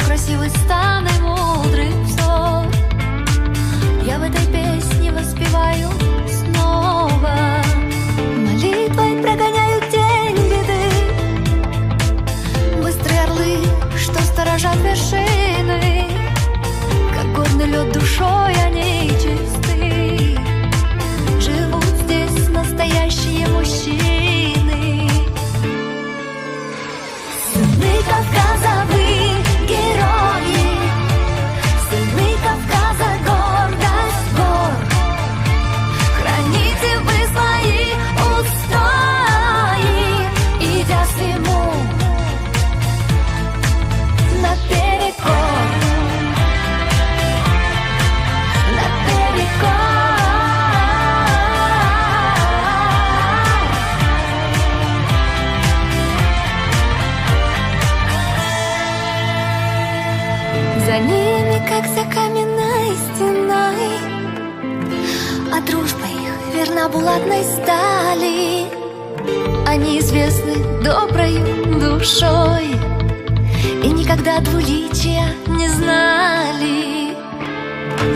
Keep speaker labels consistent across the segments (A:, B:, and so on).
A: Красивый стан и мудрый взор. Я в этой песне воспеваю снова. Молитвой прогоняю тень беды. Быстрые орлы, что сторожат вершины, как горный лед душой они чисты. Живут здесь настоящие мужчины. Сыны Кавказа, вы герои, сыны Кавказа, гордость гор. Храните вы свои устои, идя всему наперекор, наперекор. За ними, как за каменной стеной, а дружба их верна булатной стали. Они известны доброю душой и никогда двуличия не знали.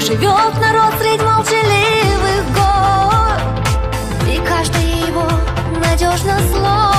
A: Живет народ средь молчаливых гор, и каждое его надежно слово